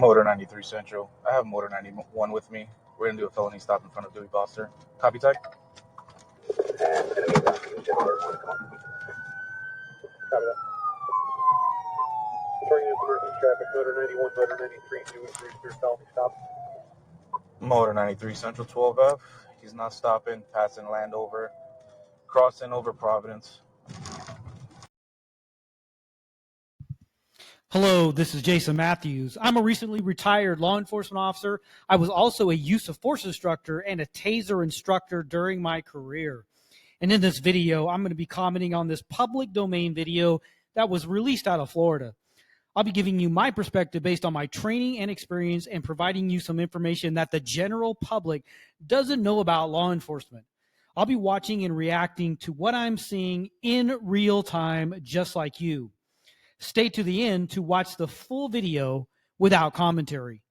Motor 93 Central. I have Motor 91 with me. We're going to do a felony stop in front of Dewey Foster. Copy type. Copy that. Turning into emergency traffic, Motor 91, Motor 93, due for felony stop. Motor 93 Central 12F. He's not stopping, passing Landover, crossing over Providence. Hello, this is Jason Matthews. I'm a recently retired law enforcement officer. I was also a use of force instructor and a taser instructor during my career. And in this video, I'm going to be commenting on this public domain video that was released out of Florida. I'll be giving you my perspective based on my training and experience and providing you some information that the general public doesn't know about law enforcement. I'll be watching and reacting to what I'm seeing in real time, just like you. Stay to the end to watch the full video without commentary.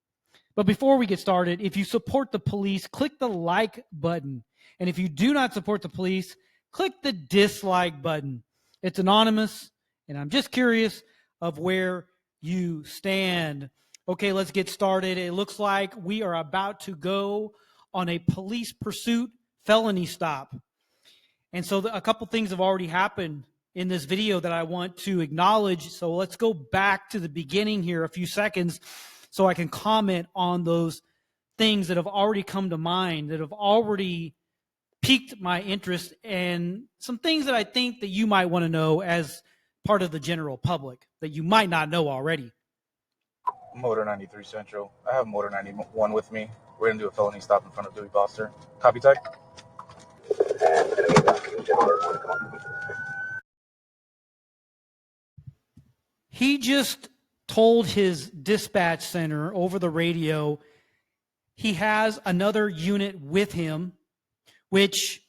But before we get started, if you support the police, click the like button. And if you do not support the police, click the dislike button. It's anonymous, and I'm just curious of where you stand. Okay, let's get started. It looks like we are about to go on a police pursuit felony stop. And so a couple things have already happened in this video that I want to acknowledge. So let's go back to the beginning here a few seconds so I can comment on those things that have already come to mind, that have already piqued my interest, and some things that I think that you might want to know as part of the general public that you might not know already. Motor 93 Central. I have Motor 91 with me. We're going to do a felony stop in front of Dewey Foster. Copy type. He just told his dispatch center over the radio he has another unit with him, which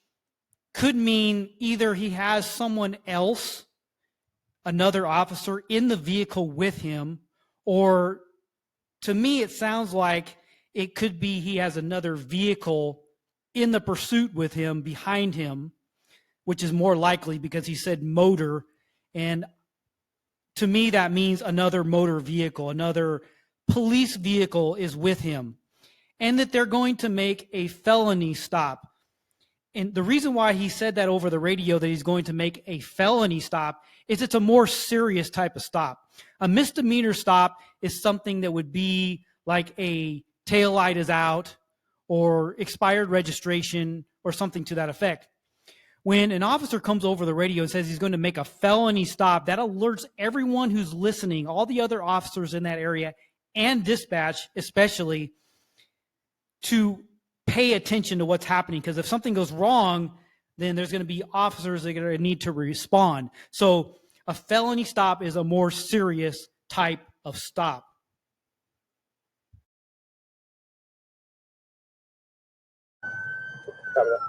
could mean either he has someone else, another officer, in the vehicle with him, or to me it sounds like it could be he has another vehicle in the pursuit with him, behind him, which is more likely because he said motor, and to me, that means another motor vehicle, another police vehicle is with him, and that they're going to make a felony stop. And the reason why he said that over the radio, that he's going to make a felony stop, is it's a more serious type of stop. A misdemeanor stop is something that would be like a taillight is out or expired registration or something to that effect. When an officer comes over the radio and says he's going to make a felony stop, that alerts everyone who's listening, all the other officers in that area, and dispatch especially, to pay attention to what's happening. Because if something goes wrong, then there's going to be officers that are going to need to respond. So a felony stop is a more serious type of stop. Copy that.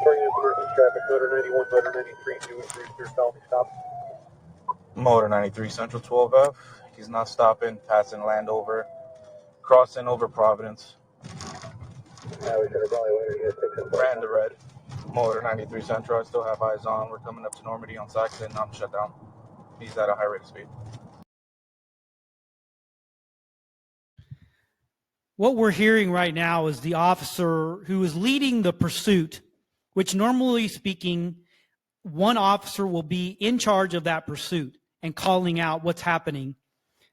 Turning into emergency traffic, Motor 91, Motor 93, due for felony stop. Motor 93 Central 12F. He's not stopping, passing Landover, crossing over Providence. We should have probably waited to get 6 Ran the red. Motor 93 Central. I still have eyes on. We're coming up to Normandy on Saxon. I'm shut down. He's at a high rate of speed. What we're hearing right now is the officer who is leading the pursuit, which normally speaking, one officer will be in charge of that pursuit and calling out what's happening.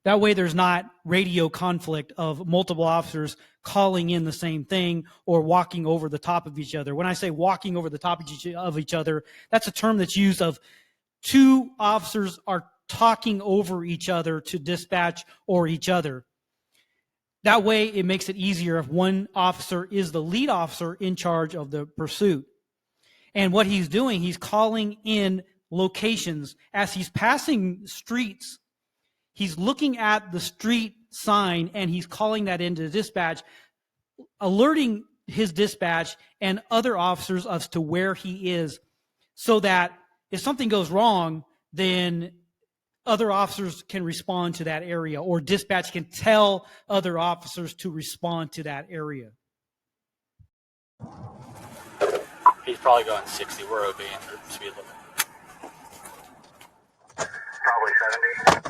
That way there's not radio conflict of multiple officers calling in the same thing or walking over the top of each other. When I say walking over the top of each other, that's a term that's used of two officers are talking over each other to dispatch or each other. That way it makes it easier if one officer is the lead officer in charge of the pursuit. And what he's doing, he's calling in locations. As he's passing streets, he's looking at the street sign and he's calling that into dispatch, alerting his dispatch and other officers as to where he is, so that if something goes wrong, then other officers can respond to that area, or dispatch can tell other officers to respond to that area. He's probably going 60. We're obeying the speed limit. Probably 70.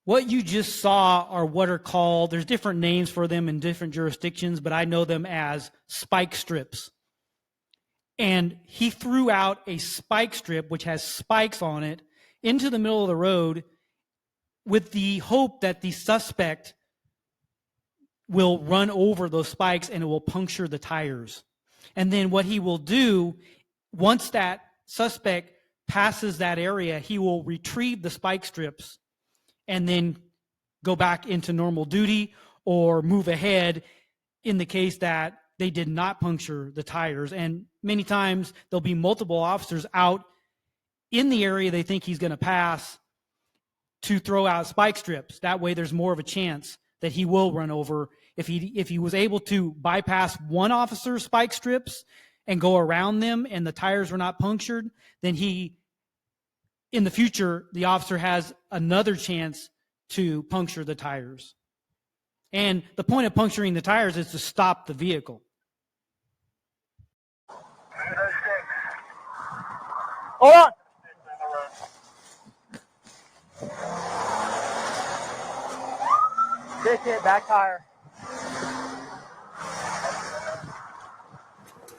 What you just saw are what are called, there's different names for them in different jurisdictions, but I know them as spike strips. And he threw out a spike strip, which has spikes on it, into the middle of the road with the hope that the suspect will run over those spikes and it will puncture the tires. And then what he will do, once that suspect passes that area, he will retrieve the spike strips and then go back into normal duty or move ahead in the case that they did not puncture the tires. And many times there'll be multiple officers out in the area they think he's going to pass to throw out spike strips. That way there's more of a chance that he will run over. If he was able to bypass one officer's spike strips and go around them and the tires were not punctured, then in the future, the officer has another chance to puncture the tires. And the point of puncturing the tires is to stop the vehicle. Hold on. Ticket, back tire.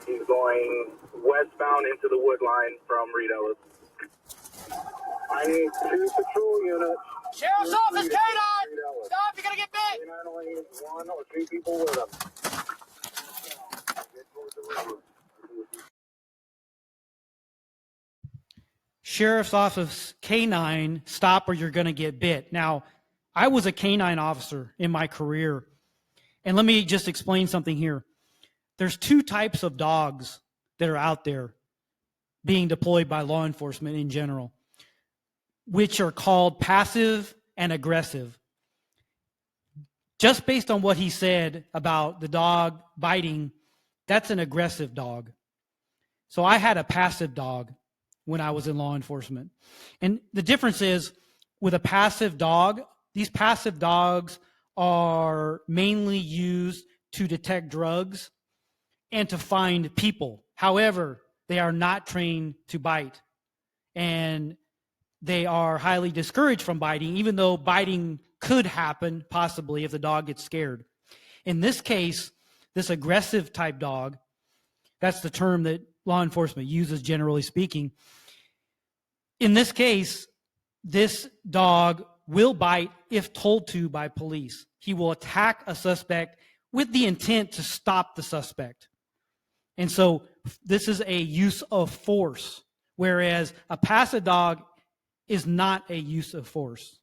He's going westbound into the wood line from Reed Ellis. I need 2 patrol units. Sheriff's Office, K9! Stop, you're gonna get bit! K9 only needs 1 or 2 people with him. Sheriff's Office, K9, stop or you're going to get bit. Now, I was a K9 officer in my career. And let me just explain something here. There's 2 types of dogs that are out there being deployed by law enforcement in general, which are called passive and aggressive. Just based on what he said about the dog biting, that's an aggressive dog. So I had a passive dog when I was in law enforcement. And the difference is with a passive dog, these passive dogs are mainly used to detect drugs and to find people. However, they are not trained to bite. And they are highly discouraged from biting, even though biting could happen possibly if the dog gets scared. In this case, this aggressive type dog, that's the term that law enforcement uses generally speaking. In this case, this dog will bite if told to by police. He will attack a suspect with the intent to stop the suspect. And so this is a use of force, whereas a passive dog is not a use of force.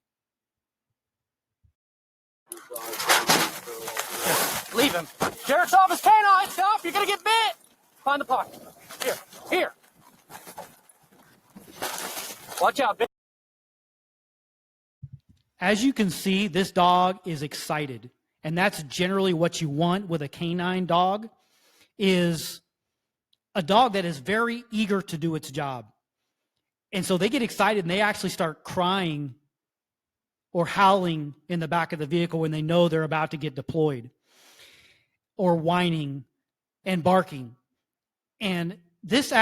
Leave him. Sheriff's Office, K9, stop, you're gonna get bit! Find the pocket. Here. Watch out, bitch. As you can see, this dog is excited. And that's generally what you want with a canine dog, is a dog that is very eager to do its job. And so they get excited and they actually start crying or howling in the back of the vehicle when they know they're about to get deployed, or whining and barking. And this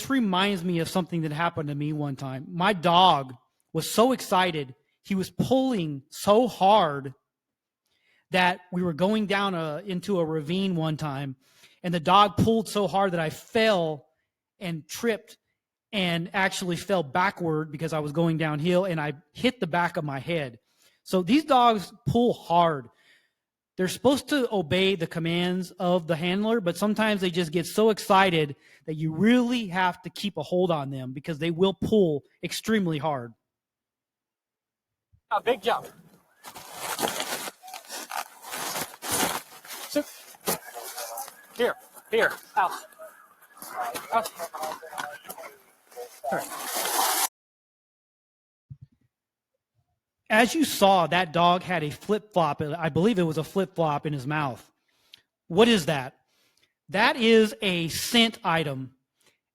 reminds me of something that happened to me one time. My dog was so excited, he was pulling so hard that we were going down into a ravine one time, and the dog pulled so hard that I fell and tripped and actually fell backward because I was going downhill, and I hit the back of my head. So these dogs pull hard. They're supposed to obey the commands of the handler, but sometimes they just get so excited that you really have to keep a hold on them because they will pull extremely hard. A big jump. So, here, out. As you saw, that dog had a flip-flop. I believe it was a flip-flop in his mouth. What is that? That is a scent item.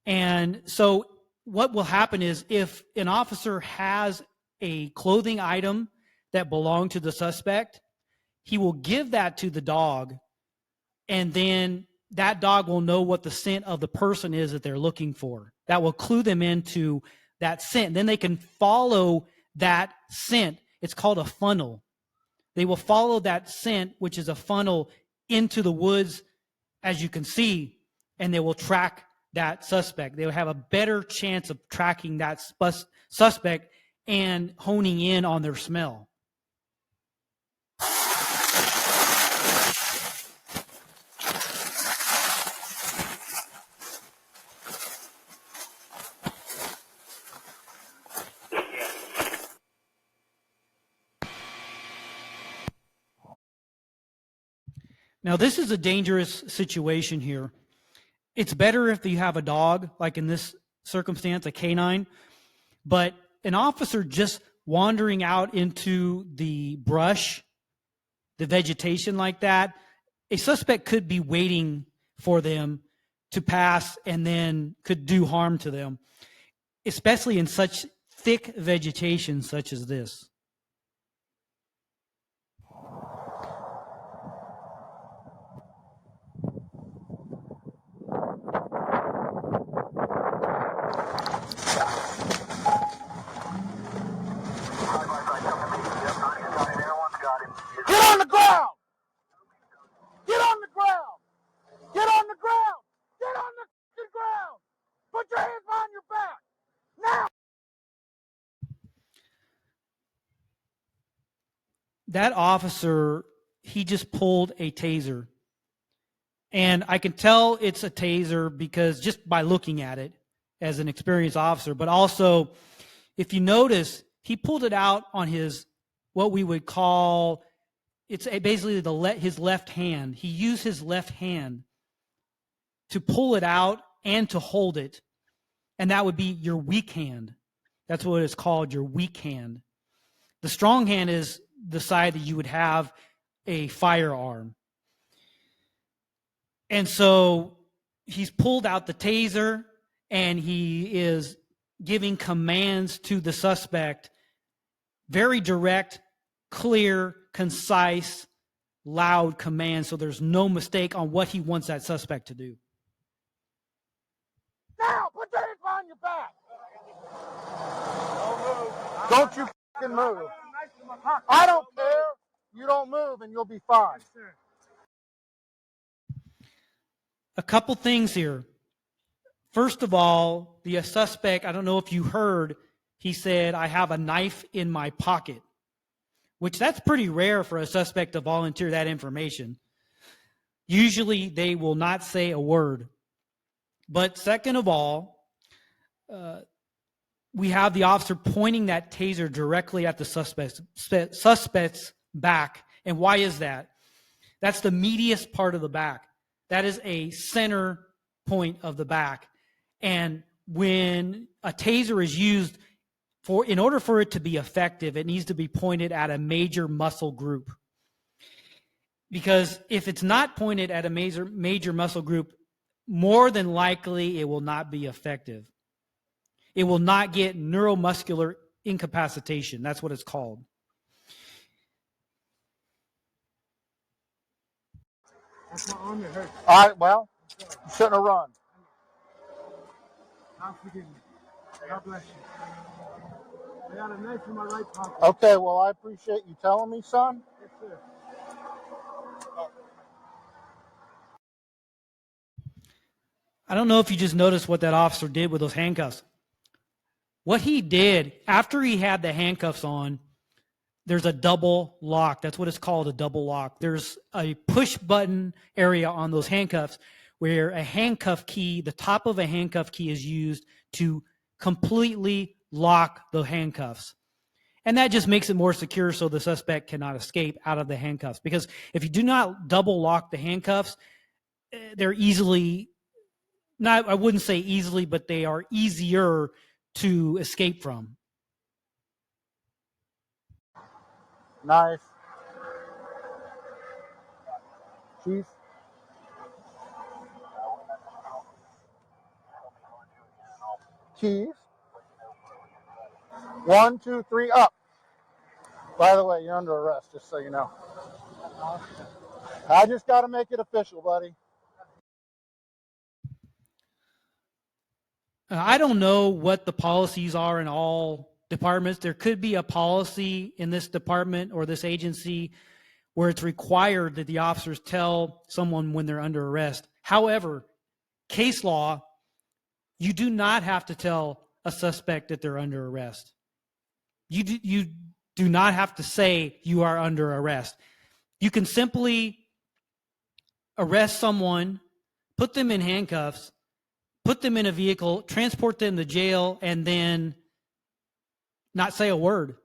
And so what will happen is if an officer has a clothing item that belonged to the suspect, he will give that to the dog, and then that dog will know what the scent of the person is that they're looking for. That will clue them into that scent. Then they can follow that scent It's called a funnel. They will follow that scent, which is a funnel, into the woods, as you can see, and they will track that suspect. They will have a better chance of tracking that suspect and honing in on their smell. Now, this is a dangerous situation here. It's better if you have a dog, like in this circumstance, a canine, but an officer just wandering out into the brush, the vegetation like that, a suspect could be waiting for them to pass and then could do harm to them, especially in such thick vegetation such as this. Get on the ground! Get on the ground! Get on the ground! Get on the ground! Put your hands behind your back! Now! That officer, he just pulled a taser. And I can tell it's a taser because just by looking at it as an experienced officer, but also if you notice, he pulled it out on his, what we would call, it's basically his left hand. He used his left hand to pull it out and to hold it. And that would be your weak hand. That's what it's called, your weak hand. The strong hand is the side that you would have a firearm. And so he's pulled out the taser and he is giving commands to the suspect. Very direct, clear, concise, loud commands, so there's no mistake on what he wants that suspect to do. Now! Put your hands behind your back! Don't you fucking move. I don't care. You don't move and you'll be fine. A couple things here. First of all, the suspect, I don't know if you heard, he said, "I have a knife in my pocket," which that's pretty rare for a suspect to volunteer that information. Usually they will not say a word. But second of all, we have the officer pointing that taser directly at the suspect's back. And why is that? That's the meatiest part of the back. That is a center point of the back. And when a taser is used, in order for it to be effective, it needs to be pointed at a major muscle group. Because if it's not pointed at a major muscle group, more than likely it will not be effective. It will not get neuromuscular incapacitation. That's what it's called. That's my arm that hurts. All right, well, you shouldn't have run. God forgive me. God bless you. I got a knife in my right pocket. Okay, well, I appreciate you telling me, son. Yes, sir. I don't know if you just noticed what that officer did with those handcuffs. What he did, after he had the handcuffs on, there's a double lock. That's what it's called, a double lock. There's a push button area on those handcuffs where a handcuff key, the top of a handcuff key is used to completely lock the handcuffs. And that just makes it more secure so the suspect cannot escape out of the handcuffs. Because if you do not double lock the handcuffs, they're easily, not, I wouldn't say easily, but they are easier to escape from. Knife. Chief. Keys. 1, 2, 3, up. By the way, you're under arrest, just so you know. I just got to make it official, buddy. I don't know what the policies are in all departments. There could be a policy in this department or this agency where it's required that the officers tell someone when they're under arrest. However, case law, you do not have to tell a suspect that they're under arrest. You do not have to say you are under arrest. You can simply arrest someone, put them in handcuffs, put them in a vehicle, transport them to jail, and then not say a word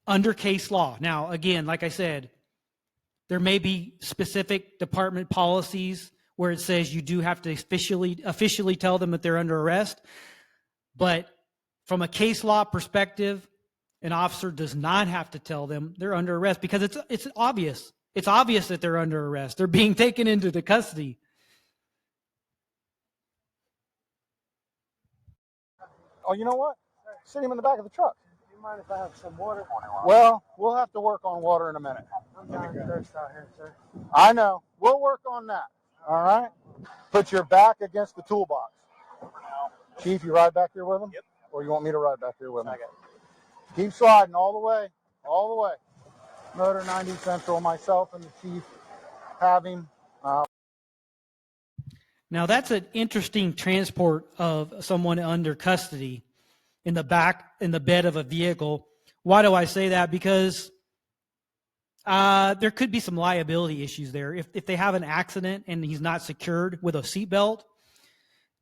under case law. Now, again, like I said, there may be specific department policies where it says you do have to officially tell them that they're under arrest. But from a case law perspective, an officer does not have to tell them they're under arrest because it's obvious. It's obvious that they're under arrest. They're being taken into the custody. Oh, you know what? Sit him in the back of the truck. Do you mind if I have some water? Well, we'll have to work on water in a minute. I'm dying of thirst out here, sir. I know. We'll work on that. All right? Put your back against the toolbox. Chief, you ride back here with him? Yep. Or you want me to ride back here with him? Keep sliding all the way. All the way. Motor 90 Central, myself and the chief have him. Now, that's an interesting transport of someone under custody in the bed of a vehicle. Why do I say that? Because there could be some liability issues there. If they have an accident and he's not secured with a seatbelt,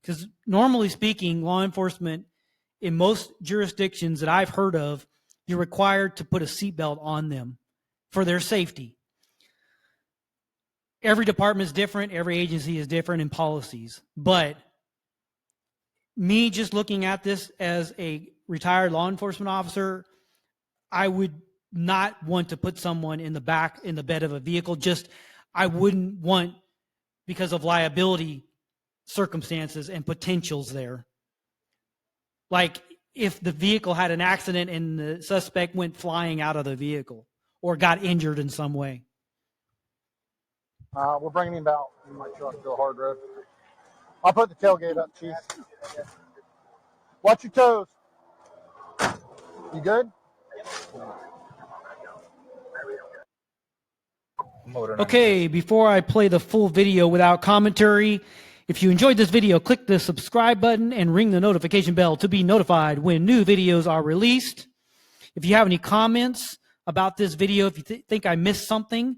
because normally speaking, law enforcement in most jurisdictions that I've heard of, you're required to put a seatbelt on them for their safety. Every department is different. Every agency is different in policies. But me just looking at this as a retired law enforcement officer, I would not want to put someone in the bed of a vehicle. I wouldn't want, because of liability circumstances and potentials there. Like if the vehicle had an accident and the suspect went flying out of the vehicle or got injured in some way. We're bringing him out in my truck to a hard road. I'll put the tailgate up, Chief. Watch your toes. You good? Okay, before I play the full video without commentary, if you enjoyed this video, click the subscribe button and ring the notification bell to be notified when new videos are released. If you have any comments about this video, if you think I missed something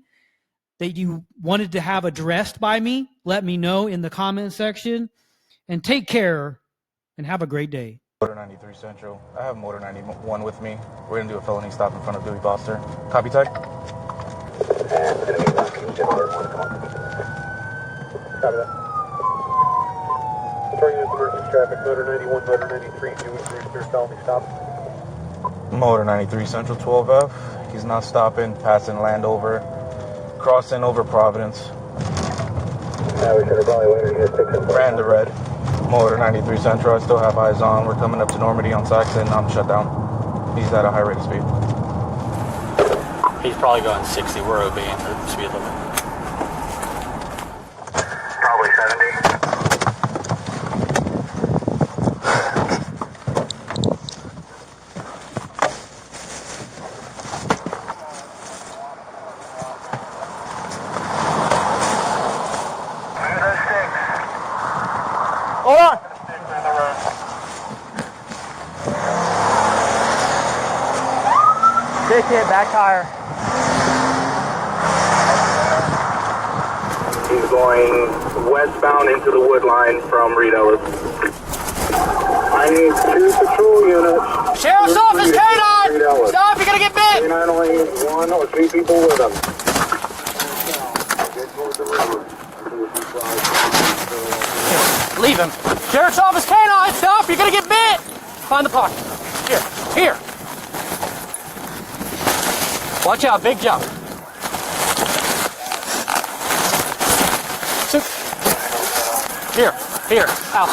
that you wanted to have addressed by me, let me know in the comment section. And take care and have a great day. Motor 93 Central. I have Motor 91 with me. We're going to do a felony stop in front of Dewey Foster. Copy, Tech. Copy that. Returning to emergency traffic, Motor 91, Motor 93, Jewish Rooster, felony stop. Motor 93 Central 12F. He's not stopping, passing Landover, crossing over Providence. We should have probably waited to get 6 and Ran the red. Motor 93 Central, I still have eyes on. We're coming up to Normandy on Saxon. I'm shut down. He's at a high rate of speed. He's probably going 60. We're obeying the speed limit. Probably 70. Hold on. Dickhead, back tire. He's going westbound into the wood line from Reed Ellis. I need 2 patrol units. Sheriff's Office K9! Stop, you're gonna get bit! K9 only needs 1 or 2 people with him. Leave him. Sheriff's Office K9, stop, you're gonna get bit! Find the pocket. Here. Watch out, big jump. Here, out.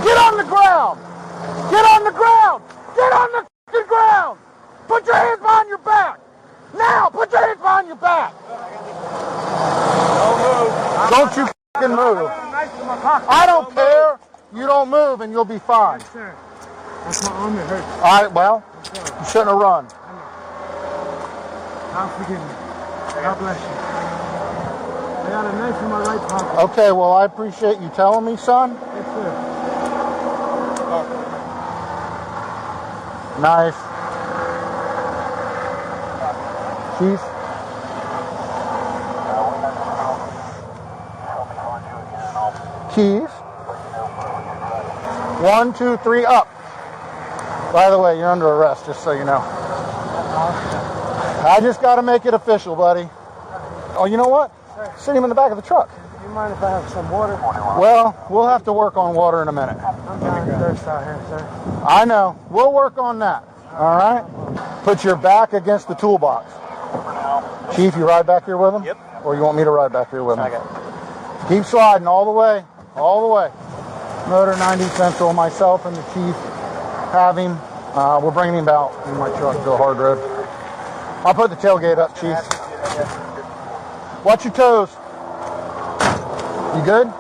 Get on the ground! Get on the ground! Get on the fucking ground! Put your hands behind your back! Now! Put your hands behind your back! Don't you fucking move. I don't care. You don't move and you'll be fine. Yes, sir. That's my arm that hurts. All right, well, you shouldn't have run. God forgive me. God bless you. I got a knife in my right pocket. Okay, well, I appreciate you telling me, son. Yes, sir. Nice. Chief? Keys. 1, 2, 3, up. By the way, you're under arrest, just so you know. I just got to make it official, buddy. Oh, you know what? Sit him in the back of the truck. Do you mind if I have some water? Well, we'll have to work on water in a minute. I'm dying of thirst out here, sir. I know. We'll work on that. All right? Put your back against the toolbox. Chief, you ride back here with him? Yep. Or you want me to ride back here with him? Okay. Keep sliding all the way. All the way. Motor 90 Central, myself and the chief have him. We're bringing him out in my truck to a hard road. I'll put the tailgate up, Chief. Watch your toes. You good?